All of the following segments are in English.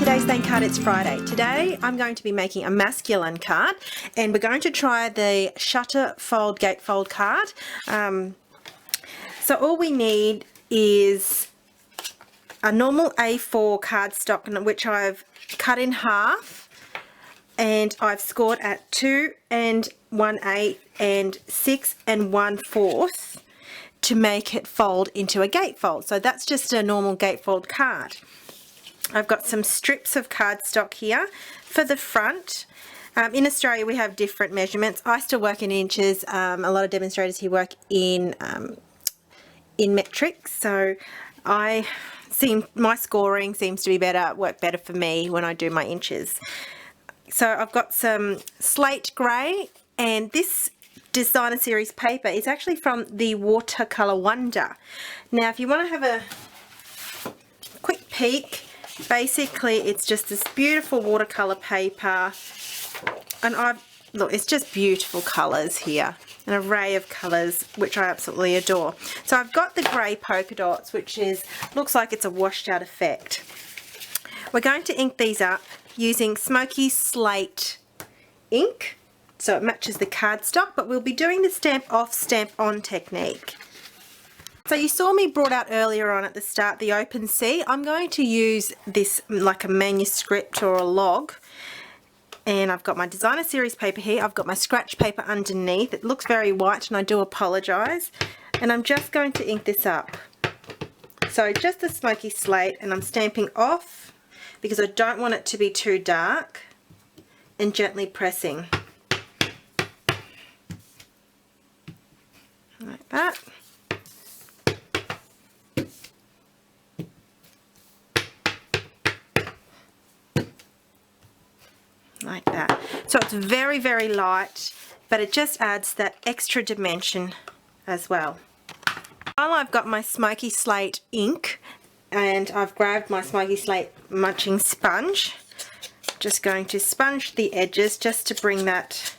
Today's thank card, it's Friday. Today I'm going to be making a masculine card and we're going to try the shutter fold gatefold card. So all we need is a normal A4 cardstock which I've cut in half and I've scored at 2 1/8 and 6 1/4 to make it fold into a gatefold. So that's just a normal gatefold card. I've got some strips of cardstock here for the front. In Australia we have different measurements. I still work in inches. A lot of demonstrators here work in metric, so my scoring seems to be work better for me when I do my inches. So I've got some slate grey, and this designer series paper is actually from the Watercolor Wonder. Now if you want to have a quick peek, basically it's just this beautiful watercolor paper, and look, it's just beautiful colours here, an array of colours which I absolutely adore. So I've got the grey polka dots, which looks like it's a washed out effect. We're going to ink these up using smoky slate ink so it matches the cardstock, but we'll be doing the stamp off stamp on technique. So you saw me brought out earlier on at the start the open C. I'm going to use this like a manuscript or a log, and I've got my designer series paper here. I've got my scratch paper underneath. It looks very white and I do apologise, and I'm just going to ink this up. So just the smoky slate, and I'm stamping off because I don't want it to be too dark, and gently pressing like that. Like that. So it's very, very light, but it just adds that extra dimension as well. While I've got my smoky slate ink and I've grabbed my smoky slate munching sponge, just going to sponge the edges just to bring that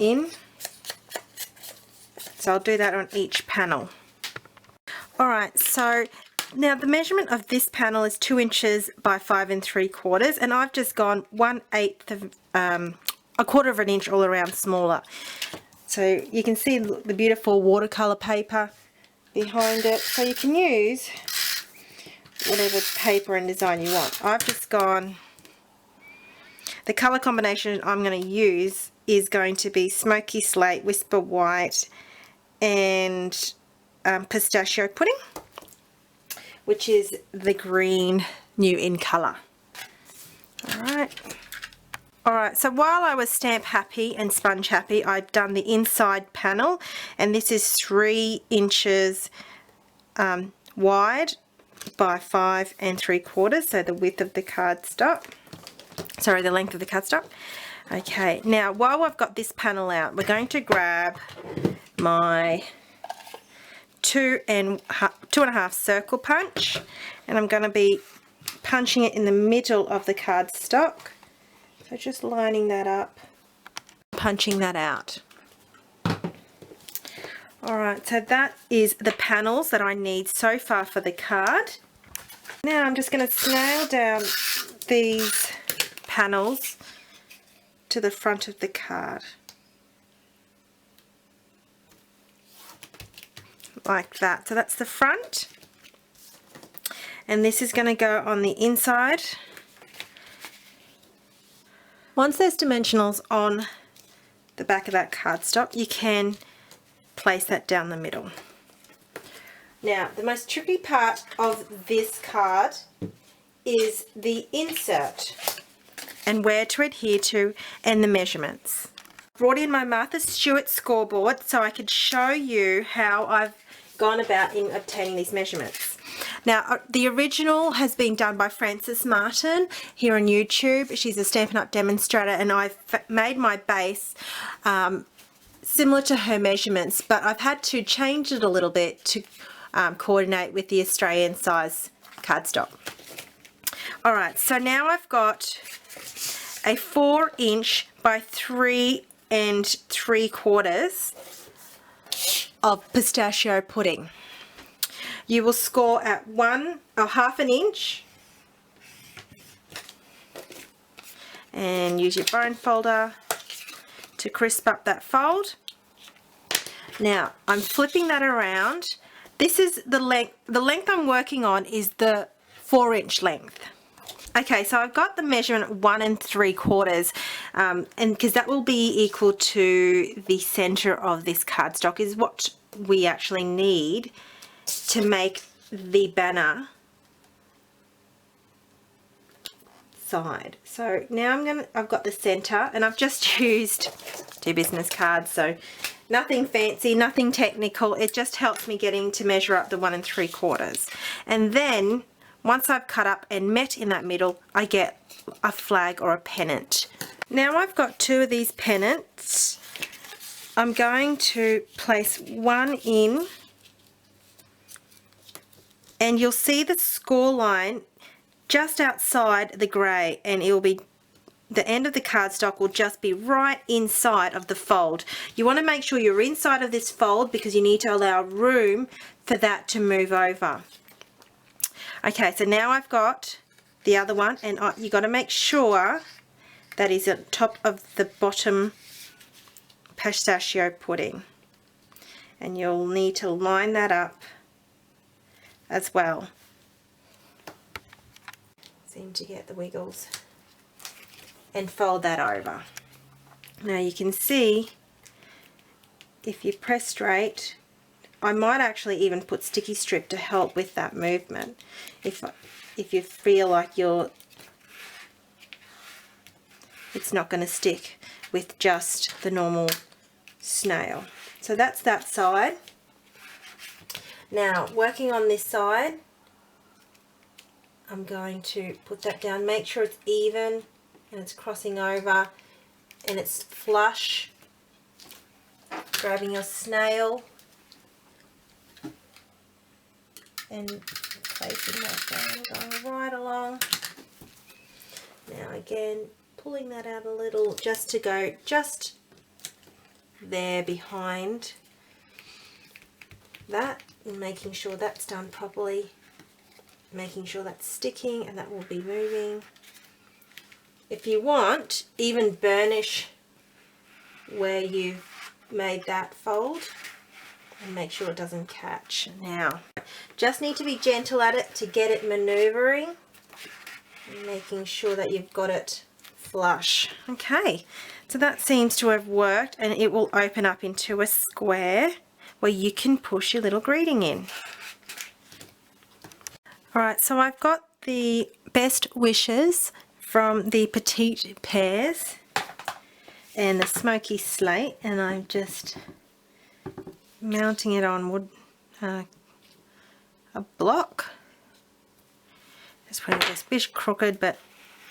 in. So I'll do that on each panel. Alright, so now the measurement of this panel is 2 inches by 5 3/4, and I've just gone 1/8 of a quarter of an inch all around smaller. So you can see the beautiful watercolor paper behind it. So you can use whatever paper and design you want. I've just gone, the color combination I'm going to use is going to be smoky slate, whisper white, and pistachio pudding, which is the green new in colour. Alright, so while I was stamp happy and sponge happy, I've done the inside panel, and this is 3 inches wide by 5 3/4, so the width of the cardstock, sorry, the length of the cardstock. Okay, now while I've got this panel out, we're going to grab my 2 1/2 circle punch, and I'm going to be punching it in the middle of the cardstock. So just lining that up, punching that out. Alright, so that is the panels that I need so far for the card. Now I'm just going to nail down these panels to the front of the card. Like that. So that's the front, and this is going to go on the inside. Once there's dimensionals on the back of that cardstock, you can place that down the middle. Now the most tricky part of this card is the insert and where to adhere to, and the measurements. Brought in my Martha Stewart scoreboard so I could show you how I've gone about in obtaining these measurements. Now the original has been done by Frances Martin here on YouTube. She's a Stampin' Up! Demonstrator, and I've made my base similar to her measurements, but I've had to change it a little bit to coordinate with the Australian size cardstock. Alright, so now I've got a 4 inch by 3 3/4 of pistachio pudding. You will score at 1 or 1/2 inch and use your bone folder to crisp up that fold. Now I'm flipping that around. This is the length I'm working on is the 4-inch length. Okay, so I've got the measurement 1 3/4, and because that will be equal to the center of this cardstock is what we actually need to make the banner side. So now I've got the center, and I've just used 2 business cards, so nothing fancy, nothing technical. It just helps me getting to measure up the 1 3/4. And then once I've cut up and met in that middle, I get a flag or a pennant. Now I've got 2 of these pennants. I'm going to place one in, and you'll see the score line just outside the grey, and it will be the end of the cardstock will just be right inside of the fold. You want to make sure you're inside of this fold because you need to allow room for that to move over. Okay, so now I've got the other one, and you got to make sure that is at top of the bottom pistachio pudding, and you'll need to line that up as well. Seem to get the wiggles, and fold that over. Now you can see if you press straight, I might actually even put sticky strip to help with that movement if you feel like it's not going to stick with just the normal snail. So that's that side. Now working on this side, I'm going to put that down, make sure it's even and it's crossing over and it's flush. Grabbing your snail and placing that down, going right along. Now again, pulling that out a little just to go just there behind that, and making sure that's done properly, making sure that's sticking and that will be moving. If you want, even burnish where you've made that fold and make sure it doesn't catch. Now just need to be gentle at it to get it maneuvering and making sure that you've got it flush. Okay, so that seems to have worked, and it will open up into a square where you can push your little greeting in. Alright, so I've got the best wishes from the petite pears and the smoky slate, and I'm just mounting it on wood, a block. Just putting this bit crooked, but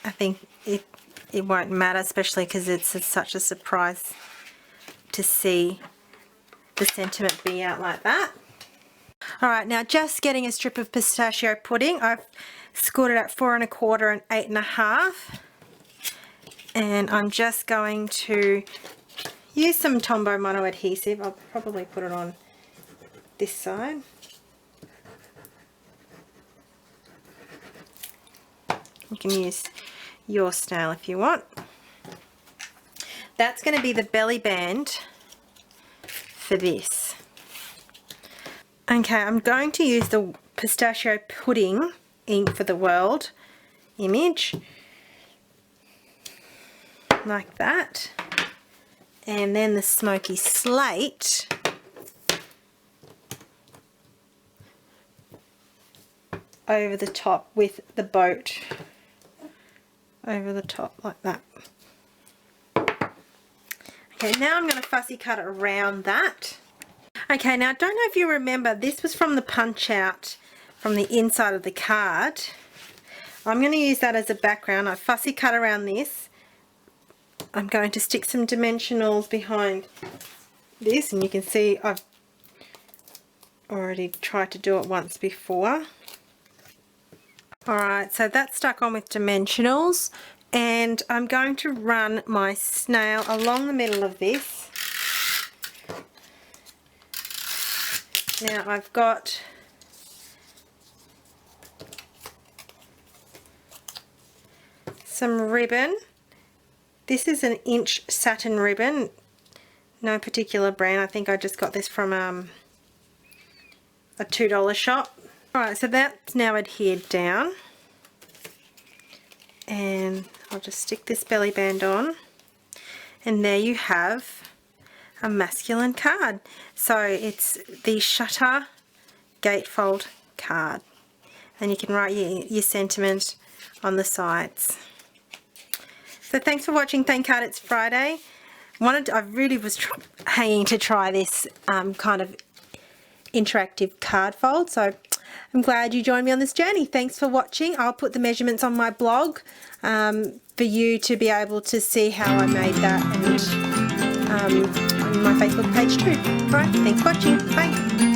I think it won't matter, especially because it's such a surprise to see the sentiment be out like that. Alright, now just getting a strip of pistachio pudding. I've scored it at 4 1/4 and 8 1/2, and I'm just going to use some Tombow mono adhesive. I'll probably put it on this side. You can use your snail if you want. That's going to be the belly band for this. Okay, I'm going to use the pistachio pudding ink for the world image like that, and then the smoky slate over the top with the boat over the top like that. Okay, now I'm going to fussy cut it around that. Okay, now I don't know if you remember, this was from the punch out from the inside of the card. I'm going to use that as a background. I fussy cut around this. I'm going to stick some dimensionals behind this, and you can see I've already tried to do it once before. Alright, so that's stuck on with dimensionals, and I'm going to run my snail along the middle of this. Now I've got some ribbon, This is an inch satin ribbon, no particular brand. I think I just got this from a $2 shop. Alright, so that's now adhered down. And I'll just stick this belly band on. And there you have a masculine card. So it's the Shutter Gatefold card. And you can write your sentiment on the sides. So thanks for watching. Thank God it's Friday. I really was hanging to try this kind of interactive card fold, so I'm glad you joined me on this journey. Thanks for watching. I'll put the measurements on my blog for you to be able to see how I made that, and on my Facebook page too. Alright, thanks for watching. Bye.